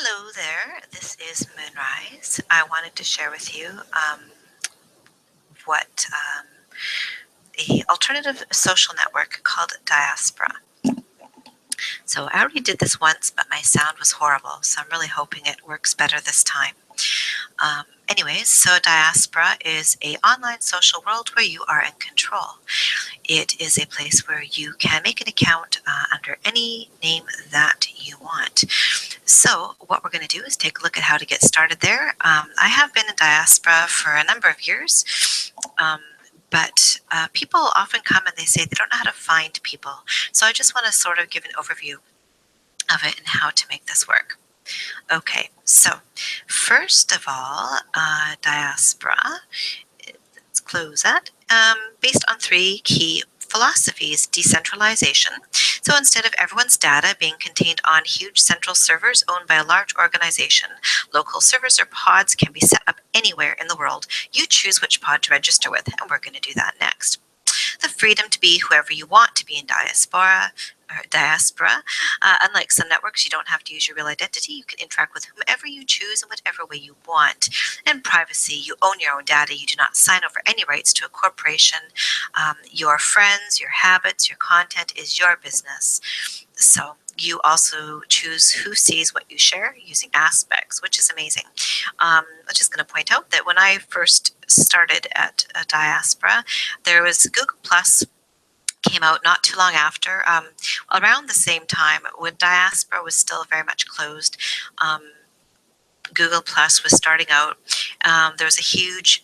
Hello there, this is Moonrise. I wanted to share with you what a alternative social network called Diaspora. So I already did this once, but my sound was horrible, so I'm really hoping it works better this time. Anyways, so Diaspora is an online social world where you are in control. It is a place where you can make an account under any name that you want. So what we're going to do is take a look at how to get started there. I have been in Diaspora for a number of years, but people often come and they say they don't know how to find people. So I just want to sort of give an overview of it and how to make this work. Okay, so first of all, Diaspora, let's close that, based on three key philosophies: decentralization. So instead of everyone's data being contained on huge central servers owned by a large organization, local servers or pods can be set up anywhere in the world. You choose which pod to register with, and we're going to do that next. The freedom to be whoever you want to be in Diaspora. Unlike some networks, you don't have to use your real identity. You can interact with whomever you choose in whatever way you want. And privacy, you own your own data. You do not sign over any rights to a corporation. Your friends, your habits, your content is your business. So you also choose who sees what you share using aspects, which is amazing. I'm just going to point out that when I first started at Diaspora, there was Google Plus came out not too long after, around the same time when Diaspora was still very much closed. Google Plus was starting out. There was a huge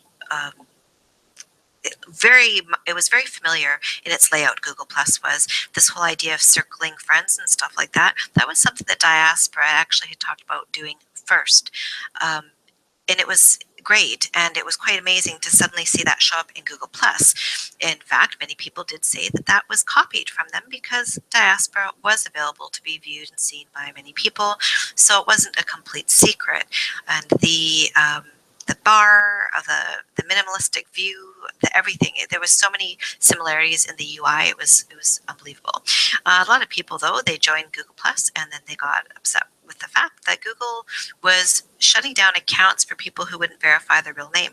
it was very familiar in its layout. Google Plus was this whole idea of circling friends and stuff like that. That was something that Diaspora actually had talked about doing first. And it was great, and it was quite amazing to suddenly see that show up in Google Plus. In fact, many people did say that that was copied from them because Diaspora was available to be viewed and seen by many people, so it wasn't a complete secret. And the bar, the minimalistic view, everything. There was so many similarities in the UI. It was unbelievable. A lot of people, though, they joined Google Plus, and then they got upset with the fact that Google was shutting down accounts for people who wouldn't verify their real name.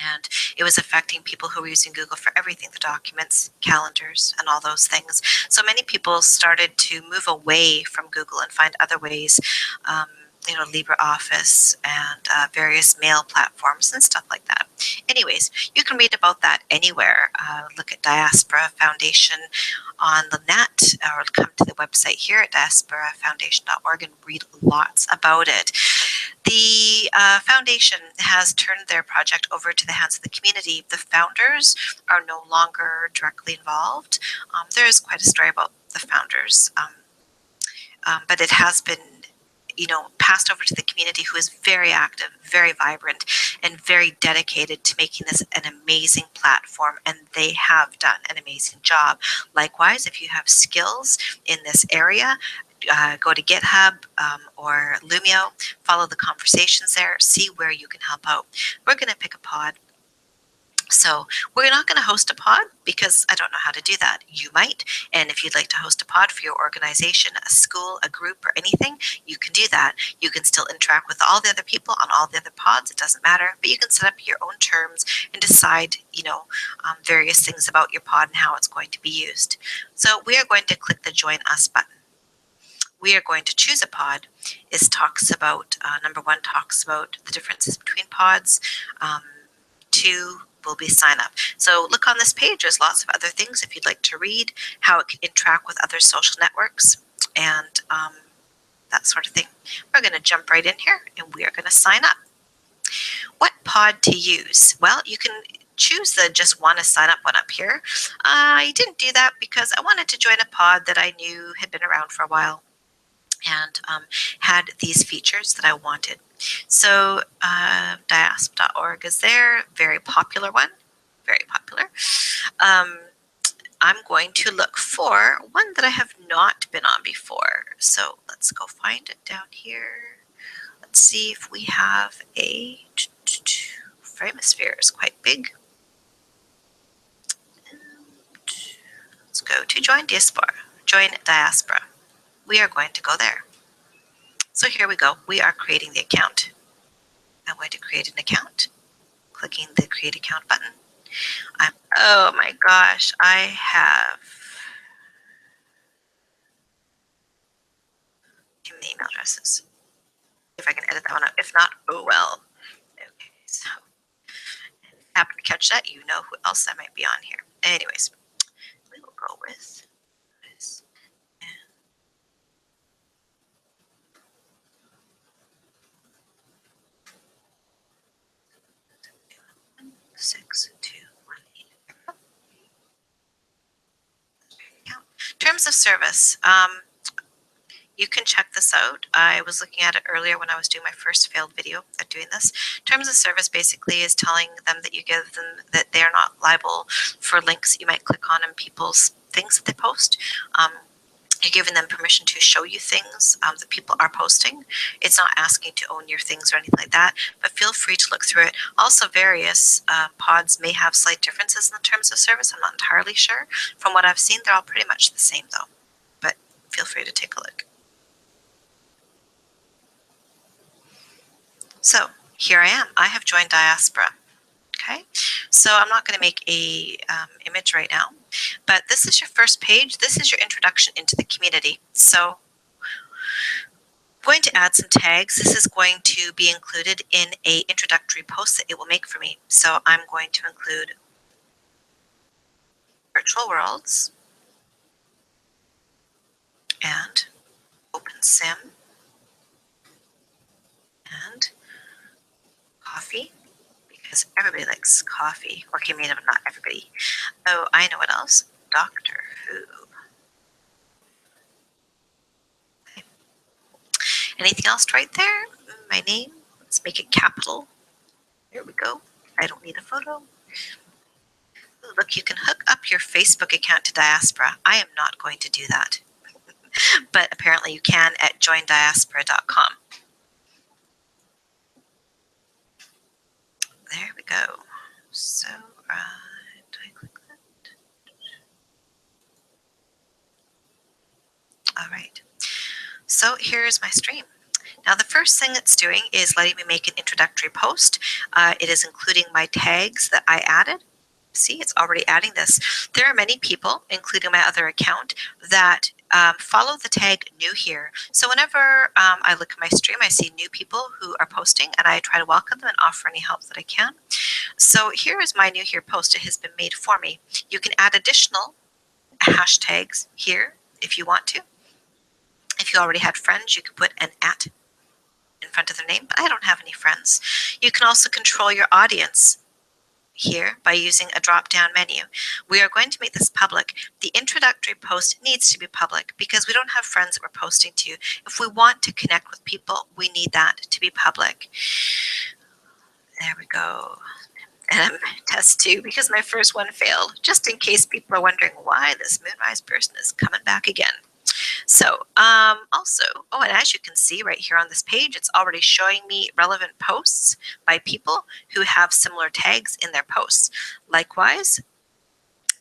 And it was affecting people who were using Google for everything, the documents, calendars, and all those things. So many people started to move away from Google and find other ways, LibreOffice and various mail platforms and stuff like that. Anyways, you can read about that anywhere. Look at Diaspora Foundation on the net, or come to the website here at diasporafoundation.org and read lots about it. The foundation has turned their project over to the hands of the community. The founders are no longer directly involved. There is quite a story about the founders, but it has been passed over to the community, who is very active, very vibrant, and very dedicated to making this an amazing platform, and they have done an amazing job. Likewise, if you have skills in this area, go to GitHub or Lumio, follow the conversations there, see where you can help out. We're going to pick a pod. So we're not going to host a pod because I don't know how to do that. You might. And if you'd like to host a pod for your organization, a school, a group, or anything, you can do that. You can still interact with all the other people on all the other pods. It doesn't matter. But you can set up your own terms and decide, various things about your pod and how it's going to be used. So we are going to click the Join Us button. We are going to choose a pod. Number one talks about the differences between pods. 2 will be sign up. So look on this page. There's lots of other things if you'd like to read how it can interact with other social networks and that sort of thing. We're going to jump right in here and we are going to sign up. What pod to use? Well, you can choose the just want to sign up one up here. I didn't do that because I wanted to join a pod that I knew had been around for a while and had these features that I wanted. So diaspora.org is there, very popular one, very popular. I'm going to look for one that I have not been on before. So let's go find it down here. Let's see if we have a Framosphere is quite big. Let's go to Join Diaspora. We are going to go there. So here we go. We are creating the account. I'm going to create an account, clicking the create account button. Oh my gosh, I have too many email addresses. If I can edit that one out. If not, oh well. Okay, so if you happen to catch that, you know who else that might be on here. Anyways, we will go with this. 6218. Terms of service. You can check this out. I was looking at it earlier when I was doing my first failed video at doing this. Terms of service basically is telling them that you give them that they're not liable for links you might click on in people's things that they post. You're giving them permission to show you things that people are posting. It's not asking to own your things or anything like that, but feel free to look through it. Also, various pods may have slight differences in the terms of service. I'm not entirely sure. From what I've seen, they're all pretty much the same though, but feel free to take a look. So here I am. I have joined Diaspora. Okay, so I'm not going to make a image right now, but this is your first page. This is your introduction into the community. So I'm going to add some tags. This is going to be included in a introductory post that it will make for me. So I'm going to include virtual worlds and OpenSim and coffee, because everybody likes coffee. Okay, maybe not everybody. Oh, I know what else. Doctor Who. Okay. Anything else right there? My name. Let's make it capital. There we go. I don't need a photo. Ooh, look, you can hook up your Facebook account to Diaspora. I am not going to do that. But apparently you can at joindiaspora.com. There we go. So, do I click that? All right. So here's my stream. Now the first thing it's doing is letting me make an introductory post. It is including my tags that I added. See, it's already adding this. There are many people, including my other account, that follow the tag new here. So whenever I look at my stream, I see new people who are posting, and I try to welcome them and offer any help that I can. So here is my new here post. It has been made for me. You can add additional hashtags here if you want to. If you already had friends, you could put an @ in front of their name, but I don't have any friends. You can also control your audience here by using a drop-down menu. We are going to make this public. The introductory post needs to be public because we don't have friends that we're posting to. If we want to connect with people, we need that to be public. There we go. And I'm test 2 because my first one failed, just in case people are wondering why this Moonrise person is coming back again. So also, oh, and as you can see right here on this page, it's already showing me relevant posts by people who have similar tags in their posts. Likewise,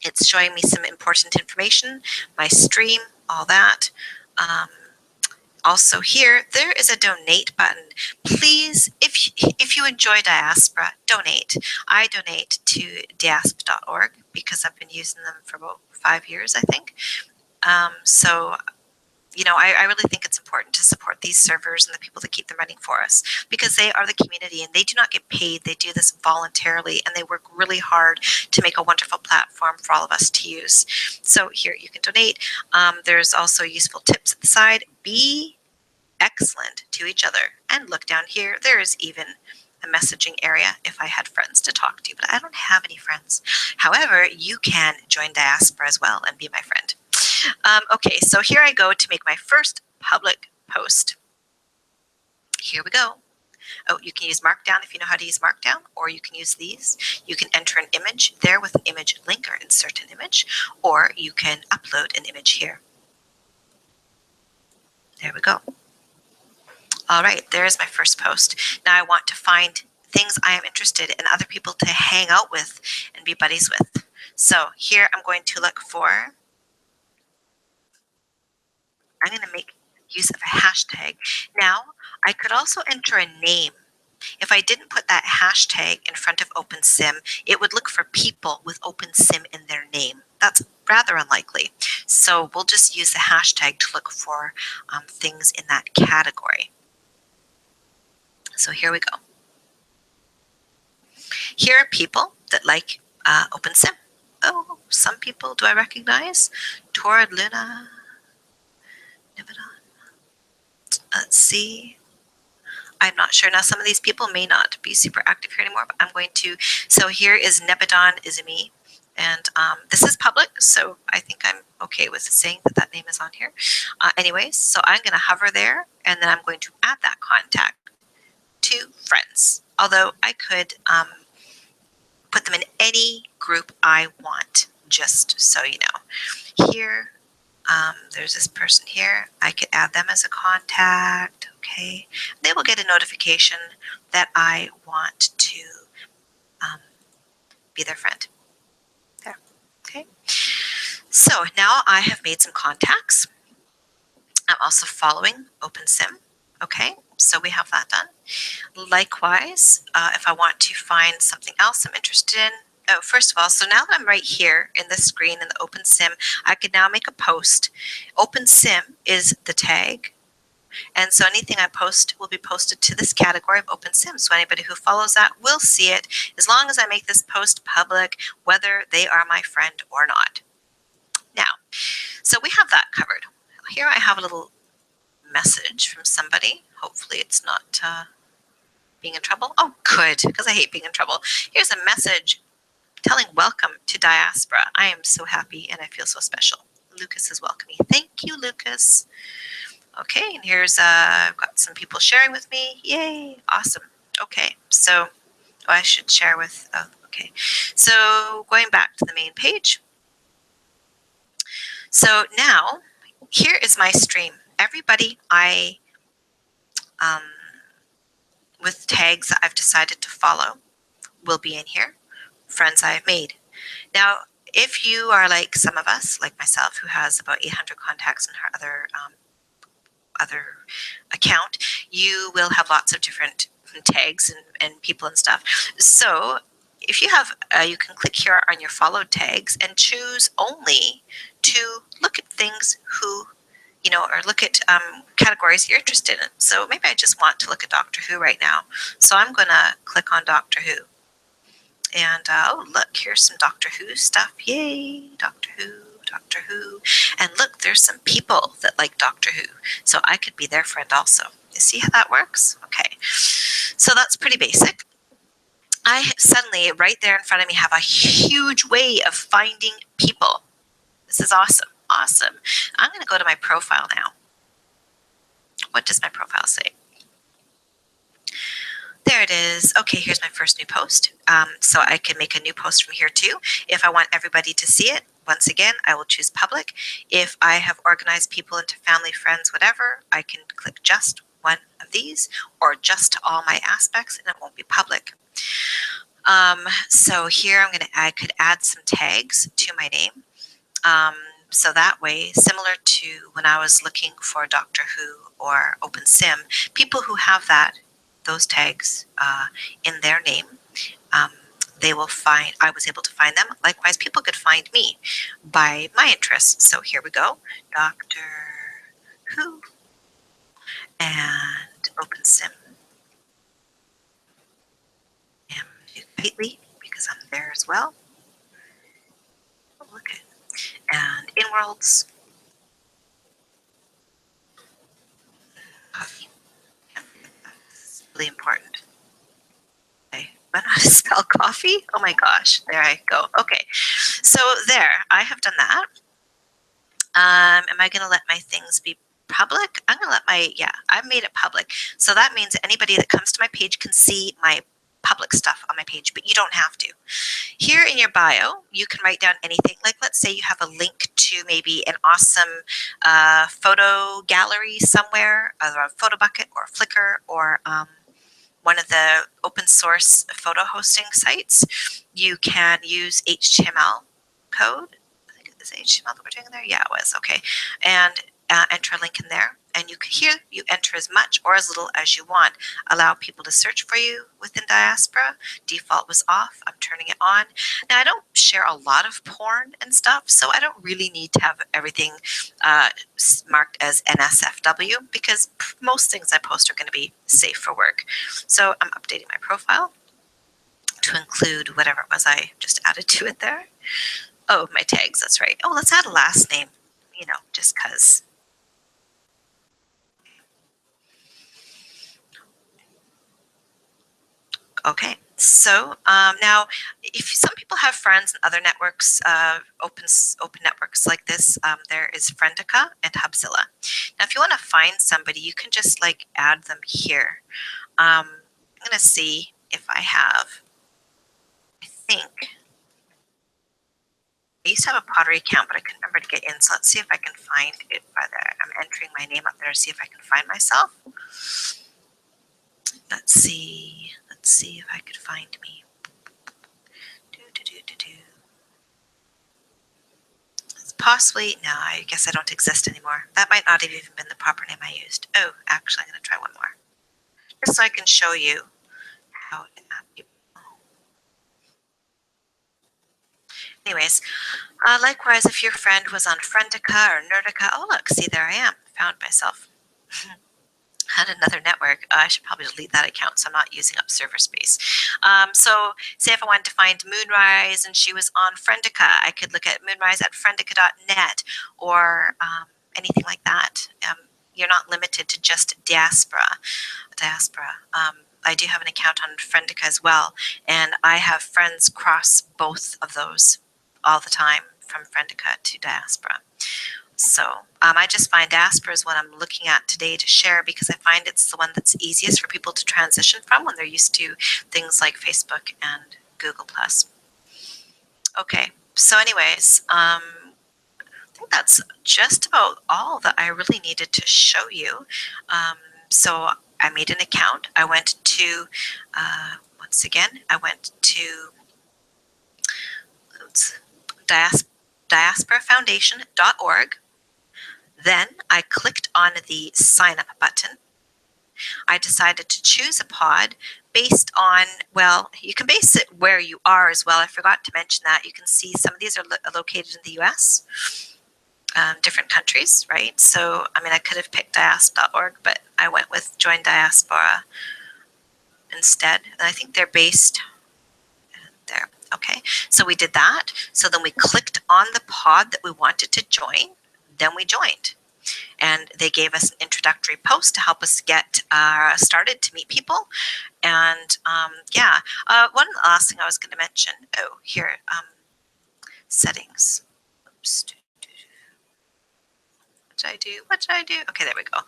it's showing me some important information, my stream, all that. Also here, there is a donate button. Please, if you enjoy Diaspora, donate. I donate to diasp.org because I've been using them for about 5 years, I think. So, you know, I really think it's important to support these servers and the people that keep them running for us because they are the community and they do not get paid. They do this voluntarily and they work really hard to make a wonderful platform for all of us to use. So here you can donate. There's also useful tips at the side. Be excellent to each other. And look down here, there is even a messaging area if I had friends to talk to, but I don't have any friends. However, you can join Diaspora as well and be my friend. Okay, so here I go to make my first public post. Here we go. Oh, you can use Markdown if you know how to use Markdown, or you can use these. You can enter an image there with an image link or insert an image, or you can upload an image here. There we go. All right, there's my first post. Now I want to find things I am interested in other people to hang out with and be buddies with. So here I'm going to look for, I'm going to make use of a hashtag. Now, I could also enter a name. If I didn't put that hashtag in front of OpenSim, it would look for people with OpenSim in their name. That's rather unlikely. So we'll just use the hashtag to look for things in that category. So here we go. Here are people that like OpenSim. Oh, some people do I recognize? Torrid Luna, Nivedon. Let's see. I'm not sure. Now, some of these people may not be super active here anymore, but I'm going to. So here is Nebadon Izumi. And this is public, so I think I'm okay with saying that that name is on here. Anyways, so I'm going to hover there, and then I'm going to add that contact to friends. Although I could put them in any group I want, just so you know. Here, there's this person here. I could add them as a contact. Okay, they will get a notification that I want to be their friend. There. Okay. So now I have made some contacts. I'm also following OpenSim. Okay, so we have that done. Likewise, if I want to find something else I'm interested in, oh, first of all, so now that I'm right here in the screen in the OpenSim, I can now make a post. OpenSim is the tag, and so anything I post will be posted to this category of OpenSim. So anybody who follows that will see it as long as I make this post public, whether they are my friend or not. Now, so we have that covered. Here I have a little message from somebody. Hopefully it's not being in trouble. Oh, good, because I hate being in trouble. Here's a message telling welcome to Diaspora. I am so happy and I feel so special. Lucas is welcoming. Thank you, Lucas. Okay, and here's, I've got some people sharing with me. Yay, awesome. Okay, so I should share with, okay. So going back to the main page. So now, here is my stream. Everybody with tags that I've decided to follow will be in here. Friends I have made. Now, if you are like some of us, like myself, who has about 800 contacts in her other account, you will have lots of different tags and people and stuff. So if you have, you can click here on your followed tags and choose only to look at things who, you know, or look at categories you're interested in. So maybe I just want to look at Doctor Who right now. So I'm going to click on Doctor Who. And oh, look, here's some Doctor Who stuff. Yay, Doctor Who, Doctor Who. And look, there's some people that like Doctor Who. So I could be their friend also. You see how that works? Okay. So that's pretty basic. I suddenly, right there in front of me, have a huge way of finding people. This is awesome. Awesome. I'm going to go to my profile now. What does my profile say? There it is. Okay, here's my first new post. So I can make a new post from here too. If I want everybody to see it, once again, I will choose public. If I have organized people into family, friends, whatever, I can click just one of these or just to all my aspects and it won't be public. So here I could add some tags to my name. So that way, similar to when I was looking for Doctor Who or OpenSim, people who have those tags in their name, they will find, I was able to find them. Likewise, people could find me by my interests. So here we go, Doctor Who and OpenSim. And completely, because I'm there as well. Look at, and InWorlds. Coffee. That's really important. Okay. I don't know how to spell coffee. Oh my gosh, there I go. Okay, so there, I have done that. Am I going to let my things be public? I'm going to let I've made it public. So that means anybody that comes to my page can see my public stuff on my page, but you don't have to. Here in your bio, you can write down anything. Like, let's say you have a link to maybe an awesome photo gallery somewhere, either a Photo Bucket or Flickr or one of the open source photo hosting sites. You can use HTML code. I think it was HTML that we're doing there. Yeah, it was. Okay. And enter a link in there, and you enter as much or as little as you want. Allow people to search for you within Diaspora. Default was off. I'm turning it on. Now, I don't share a lot of porn and stuff, so I don't really need to have everything marked as NSFW, because most things I post are going to be safe for work. So I'm updating my profile to include whatever it was I just added to it there. Oh, my tags, that's right. Oh, let's add a last name, just because. Okay, so now, if some people have friends in other networks, open networks like this, there is Friendica and Hubzilla. Now, if you want to find somebody, you can just add them here. I'm going to see if I have, I think, I used to have a pottery account, but I couldn't remember to get in. So let's see if I can find it. I'm entering my name up there to see if I can find myself. Let's see if I could find me. It's possibly, no, I guess I don't exist anymore. That might not have even been the proper name I used. Oh, actually, I'm going to try one more. Just so I can show you how to add people. Anyways, likewise, if your friend was on Friendica or Nerdica, oh look, see, there I am, found myself. Had another network. I should probably delete that account so I'm not using up server space. So say if I wanted to find Moonrise and she was on Friendica, I could look at Moonrise at friendica.net or anything like that. You're not limited to just Diaspora. I do have an account on Friendica as well, and I have friends cross both of those all the time, from Friendica to Diaspora. So I just find Diaspora is what I'm looking at today to share, because I find it's the one that's easiest for people to transition from when they're used to things like Facebook and Google+. Okay, so anyways, I think that's just about all that I really needed to show you. So I made an account. I went to, once again, I went to diasporafoundation.org. Then I clicked on the sign up button. I decided to choose a pod based on, well, you can base it where you are as well. I forgot to mention that. You can see some of these are located in the US, different countries, right? So, I mean, I could have picked diasp.org, but I went with Join Diaspora instead. And I think they're based there. Okay, so we did that. So then we clicked on the pod that we wanted to join. Then we joined. And they gave us an introductory post to help us get started to meet people. And yeah, one last thing I was going to mention. Oh, here, settings. Oops. What did I do? Okay, there we go.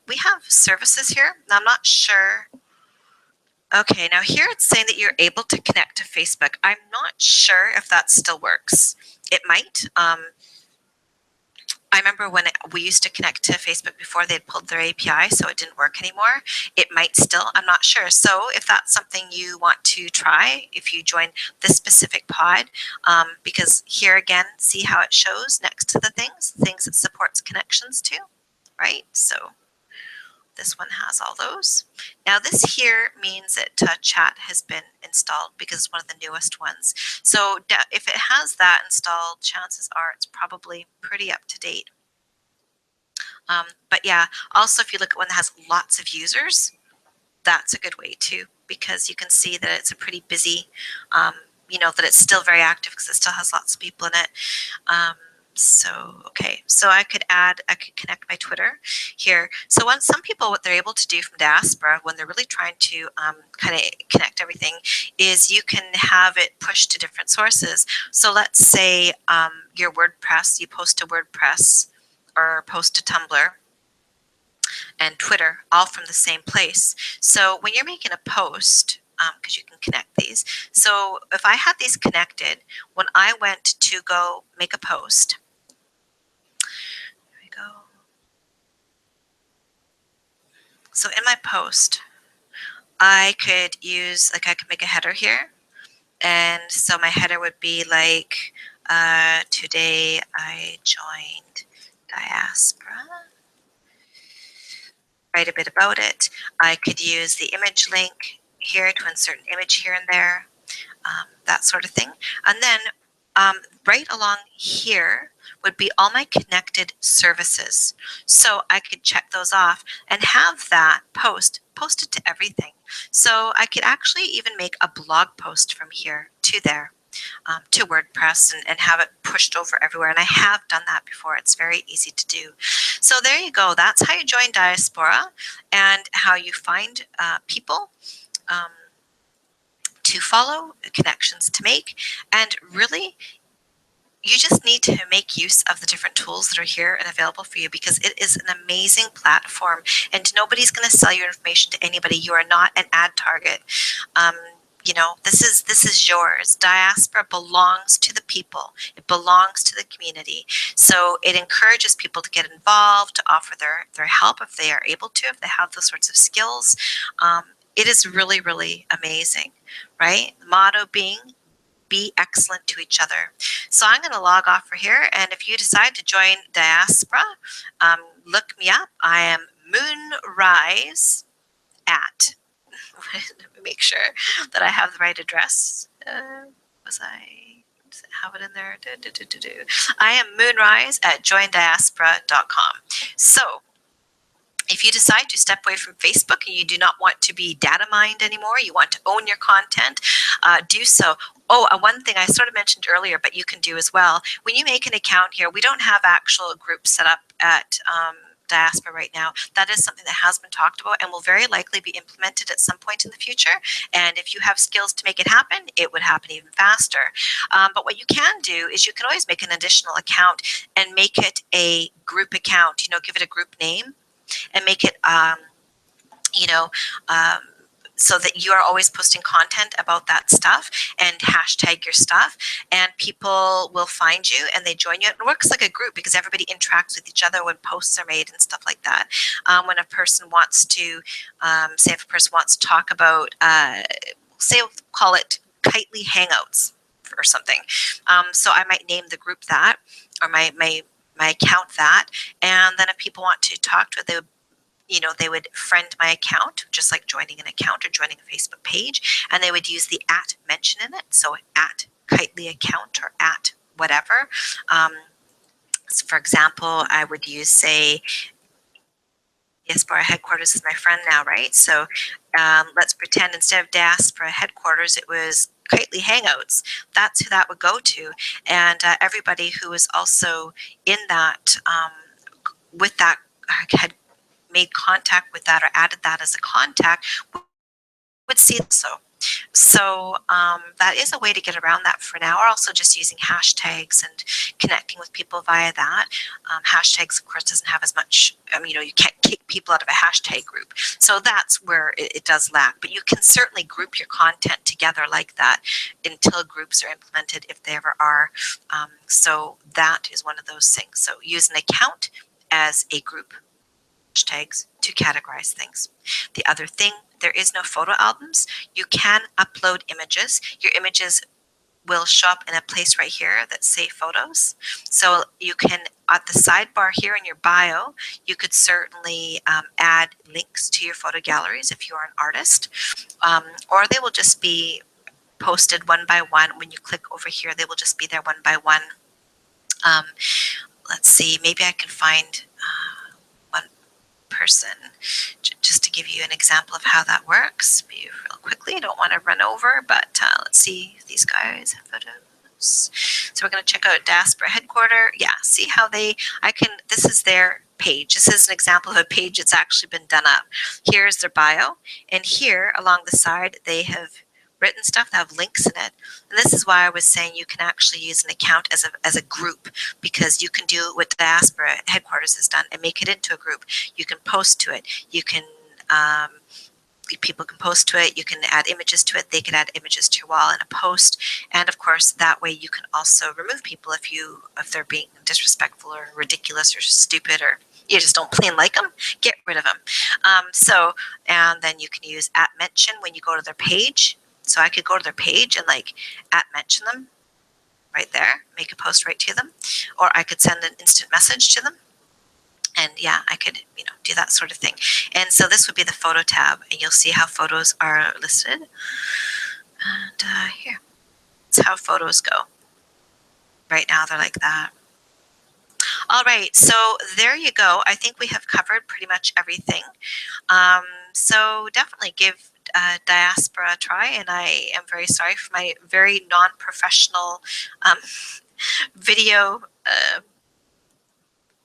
We have services here. Now, I'm not sure. Okay, now here it's saying that you're able to connect to Facebook. I'm not sure if that still works. It might. I remember when we used to connect to Facebook before they'd pulled their API, so it didn't work anymore. It might still, I'm not sure. So if that's something you want to try, if you join this specific pod, because here again, see how it shows next to the things it supports connections to, right? So this one has all those. Now this here means that chat has been installed because it's one of the newest ones. So if it has that installed, chances are it's probably pretty up to date. But yeah, also if you look at one that has lots of users, that's a good way too, because you can see that it's a pretty busy, that it's still very active because it still has lots of people in it. So, okay, so I could connect my Twitter here. So some people, what they're able to do from Diaspora when they're really trying to kind of connect everything is you can have it pushed to different sources. So let's say your WordPress, you post to WordPress or post to Tumblr and Twitter, all from the same place. So when you're making a post, because you can connect these. So if I had these connected, when I went to go make a post, go. So in my post, I could use, I could make a header here. And so my header would be like, today I joined Diaspora. Write a bit about it. I could use the image link here to insert an image here and there, that sort of thing. And then right along here would be all my connected services. So I could check those off and have that posted to everything. So I could actually even make a blog post from here to there. To WordPress and have it pushed over everywhere. And I have done that before. It's very easy to do. So there you go. That's how you join Diaspora and how you find people to follow, connections to make, and really you just need to make use of the different tools that are here and available for you, because it is an amazing platform and nobody's going to sell your information to anybody. You are not an ad target. You know, this is yours. Diaspora belongs to the people. It belongs to the community. So it encourages people to get involved, to offer their help if they are able to, if they have those sorts of skills. It is really, really amazing, right? The motto being, be excellent to each other. So I'm going to log off for here. And if you decide to join Diaspora, look me up. I am Moonrise at. Let me make sure that I have the right address. Does it have it in there? I am Moonrise at joindiaspora.com. So if you decide to step away from Facebook and you do not want to be data mined anymore, you want to own your content, do so. Oh, one thing I sort of mentioned earlier, but you can do as well. When you make an account here, we don't have actual groups set up at Diaspora right now. That is something that has been talked about and will very likely be implemented at some point in the future. And if you have skills to make it happen, it would happen even faster. But what you can do is you can always make an additional account and make it a group account. You know, give it a group name and make it, so that you are always posting content about that stuff and hashtag your stuff, and people will find you and they join you. It works like a group because everybody interacts with each other when posts are made and stuff like that. When a person wants to, say if a person wants to talk about, say we'll call it Kitely Hangouts or something. So I might name the group that, or my account that, and then if people want to talk to it, they would friend my account, just like joining an account or joining a Facebook page, and they would use the @ mention in it. So @ Kitely account or @ whatever. So for example, I would use, say, Diaspora headquarters is my friend now, right? So let's pretend instead of Diaspora headquarters, it was Kitely Hangouts. That's who that would go to. And everybody who was also in that, with that, had made contact with that or added that as a contact would see it. So that is a way to get around that for now. We're also just using hashtags and connecting with people via that. Hashtags, of course, doesn't have as much, you can't kick people out of a hashtag group. So that's where it does lack. But you can certainly group your content together like that until groups are implemented, if they ever are. So that is one of those things. So use an account as a group. Hashtags to categorize things. The other thing, there is no photo albums. You can upload images. Your images will show up in a place right here that say photos. So you can, at the sidebar here in your bio, you could certainly add links to your photo galleries if you are an artist, or they will just be posted one by one. When you click over here, they will just be there one by one. Let's see, maybe I can find person just to give you an example of how that works real quickly. I don't want to run over, but let's see if these guys have photos. So we're going to check out Diaspora headquarter. Yeah, see how this is their page. This is an example of a page that's actually been done up. Here's their bio, and here along the side they have written stuff that have links in it. And this is why I was saying you can actually use an account as a group, because you can do what Diaspora headquarters has done and make it into a group. You can post to it. You can, people can post to it. You can add images to it. They can add images to your wall in a post. And of course, that way you can also remove people if they're being disrespectful or ridiculous or stupid, or you just don't plain like them, get rid of them. And then you can use @ mention when you go to their page. So I could go to their page and @ mention them right there, make a post right to them, or I could send an instant message to them. And yeah, I could, do that sort of thing. And so this would be the photo tab, and you'll see how photos are listed. And here, it's how photos go. Right now, they're like that. All right, so there you go. I think we have covered pretty much everything. So definitely give Diaspora a try, and I am very sorry for my very non-professional video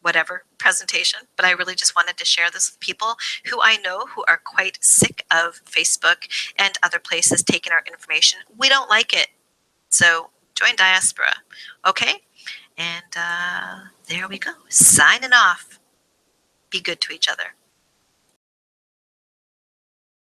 whatever presentation, but I really just wanted to share this with people who I know who are quite sick of Facebook and other places taking our information. We don't like it. So join Diaspora. Okay? And there we go. Signing off. Be good to each other.